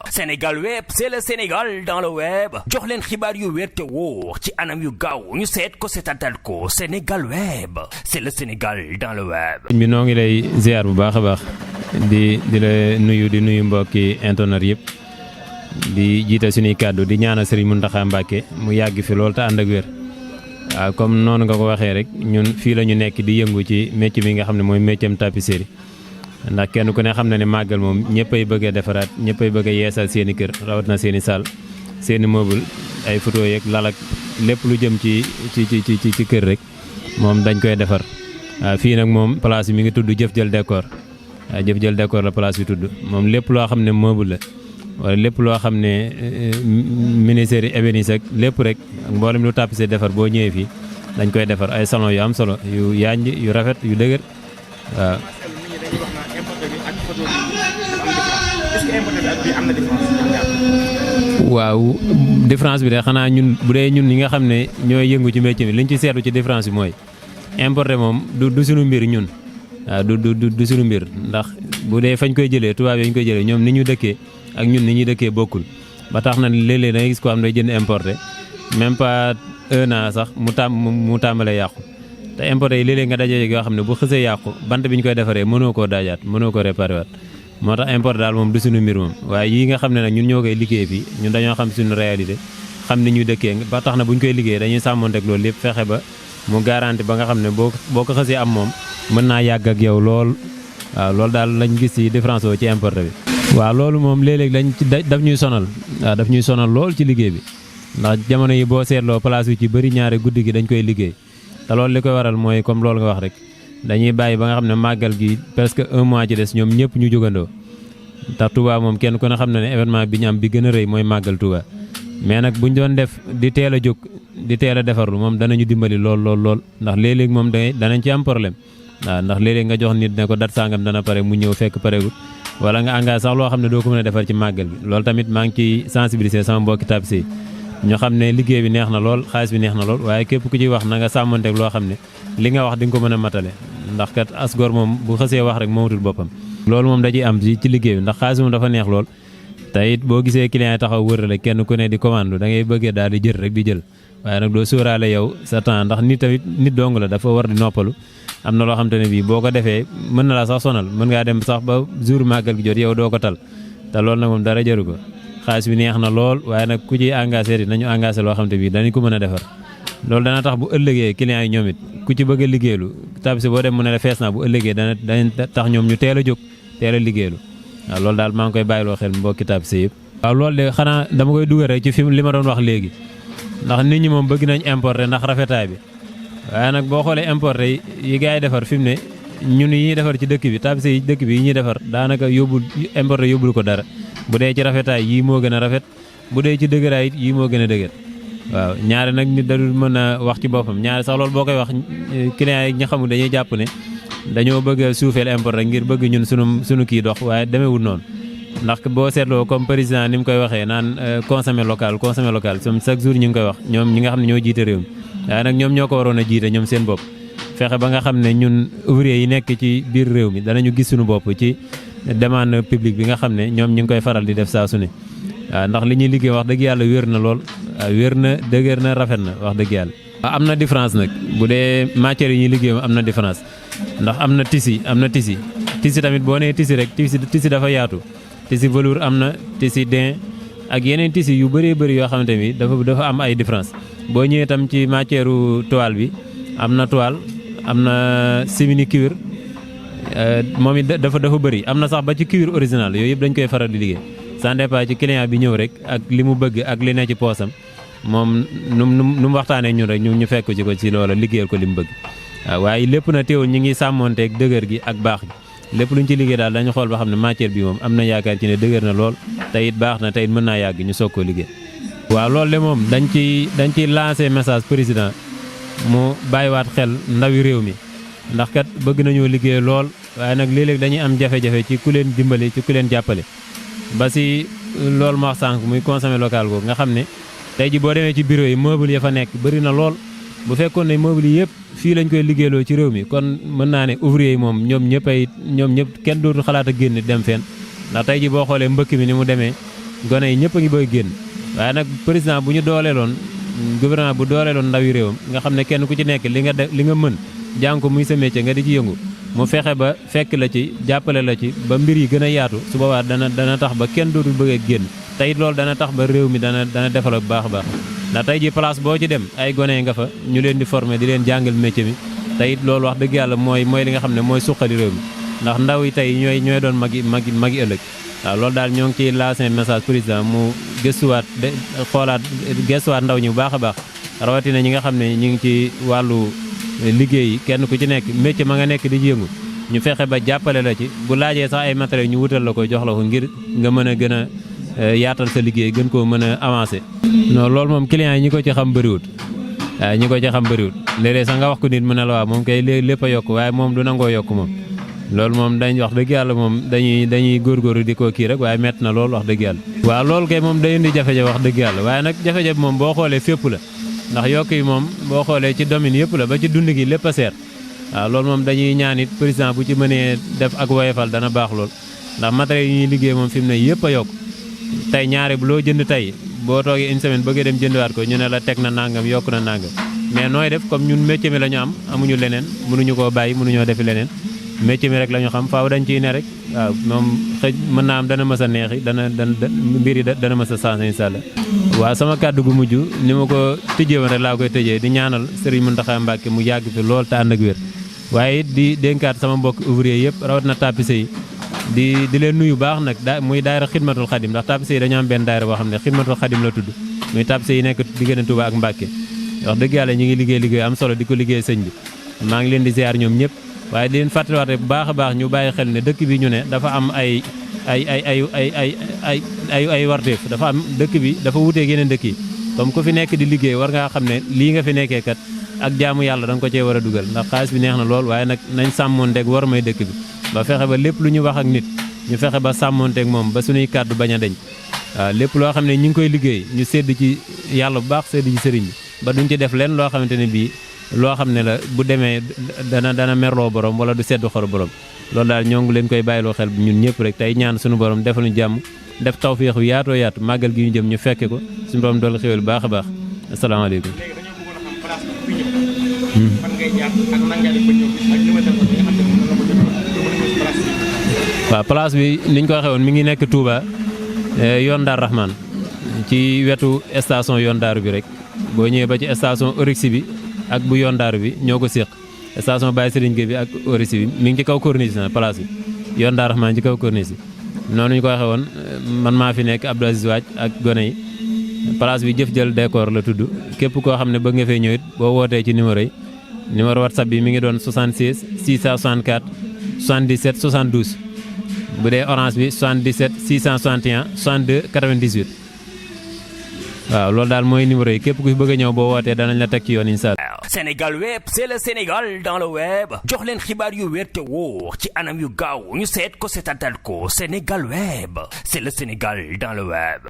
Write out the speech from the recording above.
Sénégal Web, c'est le Sénégal dans le web jox leen xibaar yu wér te wóor ci anam yu gaaw ñu seet ko seetatal ko Sénégal Web, c'est le Sénégal dans le web. bi noo ngi lay ziar bu baax a baax di la nuyu mbokki internet yëpp di jiite suñuy kàddu di ñaanal Serigne Mountakha Mbacké mu yàgg fi lool te ànd ak wér. waaw comme noonu nga ko waxee rek ñun fii la ñu nekk di yëngu ci métier bi nga xam ne mooy métier tapisserie ndax kenn ku ne xam na ne màggal moom ñëppay bëgg a defaraat ñëppay bëgg a yeesal seen i kër rawat na seen i salle seen i meuble ay photo yeeg lalak lépp lu jëm ci kër rek moom dañ koy defar. waaw fii nag moom place bi mi ngi tudd Jëf Jël Décor waaw Jëf Jël Décor la place bi tudd moom lépp loo xam ne meuble la wala lépp loo xam ne ministère yi ébénis ak lépp rek mboolem lu tapisser defar boo ñëwee fii dañ koy defar ay salon yu am solo yu yaaññ yu rafet yu dëgër waaw. waaw différence bi de xanaa ñun bu dee ñun ñi nga xam ne ñooy yëngu ci métier bi liñ ci seetlu ci différence bi mooy importé moom du suñu mbir ñun waaw du suñu mbir ndax bu dee fañ koy jëlee tubaab yi ñu koy jëlee ñoom ni ñu dëkkee ak ñun ni ñuy dëkkee bokkul ba tax na léeg-léeg da ngay gis ko am day jënd importé même pas 1 an sax mu tàmbalee yàqu te importé yi léeg-léeg nga dajee yoo xam ne bu xësee yàqu bant bi ñu koy defaree mënoo koo daajaat mënoo ko réparé waat moo tax importé daal moom du suñu mbir moom waaye yii nga xam ne nag ñun ñoo koy liggéey fii ñun dañoo xam suñu réalité xam ni ñuy dëkkee ba tax na bu ñu koy liggéey dañuy sàmmonteeg loolu lépp fexe ba mu garanti ba nga xam ne boo ko xësee am moom mën naa yàgg ak yow lool waaw loolu daal lañ gis ci différence woo ci importé bi. waaw loolu moom léeg-léeg daf ñuy sonal waaw daf ñuy sonal lool ci liggéey bi ndax jamono yi boo seetloo place yu ci bëri ñaare guddi gi dañ koy liggéey te loolu li koy waral mooy comme loolu nga wax rek dañuy bàyyi ba nga xam ne màggal gi presque 1 mois ci des ñoom ñëpp ñu jógandoo ndax Touba moom kenn ku ne xam ne ne événement bi ñu am bi gën a rëy mooy màggal Touba mais nag buñ doon def di teel a jóg di teel a defarlu moom danañu dimbali lool ndax léeg-léeg moom danañ ci am problème waaw ndax léeg-léeg nga jox nit ne ko dat sangam dana pare mu ñëw fekk paregut wala nga engagé sax loo xam ne doo ko mën a defar ci màggal bi loolu tamit maa ngi ciy sensibiliser sama mbokki tapissier ñu xam ne liggéey bi neex na lool xaalis bi neex na lool waaye képp ku ciy wax na nga sàmmanteeg loo xam ne li nga wax di nga ko mën a matale ndax kat asgor moom bu xësee wax rek moomatul boppam. loolu moom da ciy am ci liggéey bi ndax xaalis moom dafa neex lool te it boo gisee client yi taxaw wërale kenn ku ne di commande da ngay bëggee daal di jël rek di jël waaye nag doo sóoraale yow sa temps ndax nit dong la dafa war di noppalu. am na loo xam te ne bii boo ko defee mën na la sax sonal mën ngaa dem sax ba jour màggal gi jot yow doo ko tal te loolu nag moom dara jëru ko xaalis bi neex na lool waaye nag ku ciy engagé nañu engagé loo xam te bii dañu ko mën a defar loolu dana tax bu ëllëgee clients yi ñoom it ku ci bëgg a liggéeylu tapissier boo dem mu ne la fees naa bu ëllëgee dana tax ñoom ñu teel a jóg teel a liggéeylu waaw loolu daal maa ngi koy bàyyiloo xel mbokki tapissier yëpp. waaw loolu de xanaa dama koy dugal rek ci fi li ma doon wax léegi ndax nit ñi moom bëgg nañ importer ndax rafetaay bi waaye nag boo xoolee importé yi gars yi defar fi mu ne ñun yi ñuy defar ci dëkk bi tapissier yi dëkk bi yi ñuy defar daanaka importé yóbbul ko dara bu dee ci rafetaay yii moo gën a rafet bu dee ci dëgëraay it yii moo gën a dëgër waaw ñaare nag nit dadul mën a wax ci boppam ñaare sax loolu boo koy wax clients yi ñi xamul dañuy jàpp ne dañoo bëgg a suufeel importé ngir bëgg ñun sunu kii dox waaye demeewul noonu ndax boo seetloo comme président ni mu koy waxee naan consommer local comme chaque jour ñu ngi koy wax ñoom ñi nga xam ne ñoo jiite réew mi waaye nag ñoom ñoo ko waroon a jiite ñoom seen bopp fexe ba nga xam ne ñun ouvrier yi nekk ci biir réew mi danañu gis suñu bopp ci demande publique bi nga xam ne ñoom ñu ngi koy faral di def saa su ne waaw ndax li ñuy liggéey wax dëgg yàlla wér na lool wér na dëgër na rafet na wax dëgg yàlla. am na différence nag bu dee matières yi ñuy liggéey am na différence ndax am na tissu tamit boo nee tissu rek tissu dafa yaatu tissu velours am na tissu daim ak yeneen tissu yu bëree bëri yoo xamante ni dafa am ay différence boo ñëwee tam ci matière toile bi am na toile am na simili cuir moom it dafa bëri am na sax ba ci cuir original yooyu yëpp dañ koy faral di liggéey ça dépend ci client bi ñëw rek ak li mu bëgg ak li ne ci poosam moom nu mu waxtaanee ñun rek ñu fekk ci ko ci loola liggéeyal ko li mu bëgg waaw waaye lépp na teewul ñi ngi sàmmonteeg dëgër gi ak baax gi lépp luñ ci liggéey daal dañu xool ba xam ne matière bi moom am na yaakaar ci ne dëgër na lool te it baax na te it mën naa yàgg ñu soog koo liggéey. waaw loolu de moom dañ ciy lancé message président mu bàyyiwaat xel ndawi réew mi ndax kat bëgg nañoo liggéey lool waaye nag léeg-léeg dañuy am jafe-jafe ci ku leen dimbali ci ku leen jàppale ba si loolu ma wax sànq muy consommer local googu nga xam ne tey ji boo demee ci bureau yi meuble ya fa nekk bëri na lool bu fekkoon ne meuble yi yëpp fii lañ koy liggéeyloo ci réew mi kon mën naa ne ouvrier yi moom ñoom ñëpp kenn dootul xalaat a génn dem fenn ndax tey ji boo xoolee mbëkk mi ni mu demee gone yi ñëpp a ngi bëgg génn waaye nag président bu ñu dooleeloon gouvernement bu dooleeloon ndawi réewam nga xam ne kenn ku ci nekk li nga def li nga mën jàng ko muy sa métier nga di ci yëngu mu fexe ba fekk la ci jàppale la ci ba mbir yi gën a yaatu su boobaa dana tax ba kenn dootul bëgg a génn te it loolu dana tax ba réew mi dana développé bu baax a baax ndax tey ji place boo ci dem ay gone nga fa ñu leen di former di leen jàngal métier mi te it loolu wax dëgg yàlla mooy li nga xam ne mooy suqali réew mi ndax ndaw yi tey ñooy doon magi ëllëg waaw loolu daal ñoo ngi ciy lancé message président mu gëstuwaat gëstuwaat ndaw ñi bu baax a baax rawatina ñi nga xam ne ñu ngi ci wàllu liggéey yi kenn ku ci nekk métier ma nga nekk di yëngu ñu fexe ba jàppale la ci bu laajee sax ay matériels ñu wutal la ko jox la ko ngir nga mën a gën a yaatal sa liggéey gën koo mën a avancé. non loolu moom clients yi ñi ko ci xam bëriwut waaw ñi ko ci xam bëriwut léeg-léeg sax nga wax ko nit mu ne la waaw moom kay lépp a yokk waaye moom du nangoo yokk moom loolu moom dañ wax dëgg yàlla moom dañuy góorgóorlu di ko kii rek waaye métti na loolu wax dëgg yàlla. waaw loolu kay moom day indi jafe-jafe wax dëgg yàlla waaye nag jafe-jafe moom boo xoolee fépp la ndax yokk yi moom boo xoolee ci domaine yëpp la ba ci dund gi lépp a seer waaw loolu moom dañuy ñaan it président bu ci mënee def ak woyefal dana baax lool ndax matériels yi ñuy liggéey moom fi mu ne yëpp a yokk tey ñaare bu loo jënd tey boo toogee une semaine bëggee dem jëndwaat ko ñu ne la teg na nangam yokk na nangam mais nooy def comme ñun métier mi la ñu am amuñu leneen mënuñu koo bàyyi mënuñoo defi leneen métier mi rek la ñu xam faaw dañ ciy ne rek waaw moom xëj mën naa am dana mës a neexi mbir yi dana mës a changé incha allah. waaw sama kàddu gu mujj ni ma ko tëjee woon rek laa koy tëjee di ñaanal Serigne Mountakha Mbacké mu yàgg fi lool te ànd ak wér waaye it di dénkaat sama mbokk ouvrier yëpp rawat na tapissier yi di leen nuyu baax nag muy daayira xidmatul xadim ndax tapissier yi dañoo am benn daayira boo xam ne xidmatul xadim la tudd muy tapissier yi nekk diggante Touba ak Mbacké wax dëgg yàlla ñu ngi liggéey am solo di ko liggéey sëñ bi maa ngi leen di ziar ñoom ñëpp waaye di leen fàttaliwaat bu baax a baax ñu bàyyi xel ne dëkk bi ñu ne dafa am ay warteef dafa am dëkk bi dafa wuteeg yeneen dëkk yi comme ku fi nekk di liggéey war ngaa xam ne lii nga fi nekkee kat ak jaamu yàlla da nga ko cee war a dugal ndax xaalis bi neex na lool waaye nag nañ sàmmoonteeg war may dëkk bi ba fexe ba lépp lu ñu wax ak nit ñu fexe ba sàmmoonteeg moom ba suñuy kàddu bañ a deñ waaw lépp loo xam ne ñu ngi koy liggéey ñu sédd ci yàlla bu baax sédd ci sëriñ bi ba duñ ci def leen loo xamante ne bii loo xam ne la bu demee dana merloo borom wala du sedd xor borom loolu daal ñoo ngi leen koy bàyyiloo xel ñun ñëpp rek tey ñaan suñu borom defal ñu jàmm def tawféexu yaatoo yaatu màggal gi ñu jëm ñu fekke ko suñu borom dool xéwal baax a baax asalaamaaleykum. waaw place bi niñ ko waxee woon mi ngi nekk Touba yoon Daar Rahman ci wetu station yoon Daaru bi rek boo ñëwee ba ci station Orixi bi ak bu yoon Daaru bi ñoo ko séq station Baye Serigne Gueye bi ak Orixi bi mi ngi ci kaw corniche na place bi yoon Daar Rahman ci kaw corniche bi noonu ñu ko waxee woon man maa fi nekk Abdou Aziz Waaj ak gone yi place bi jëf jël décor la tudd képp koo xam ne bëgg nga fee ñëw it boo wootee ci numéro yi numéro WhatsApp bi mi ngi doon 76 664 77 72 bu dee orange bi 77 661 62 98 waaw loolu daal mooy numéro yi képp ku fi bëgg a ñëw boo wootee danañ la teg ci yoon incha allah. Sénégal web c'est le Sénégal dans le web jox leen xibaar yu wér te wóor ci anam yu gaaw ñu seet ko seetatal ko Sénégal web c'est le Sénégal dans le web.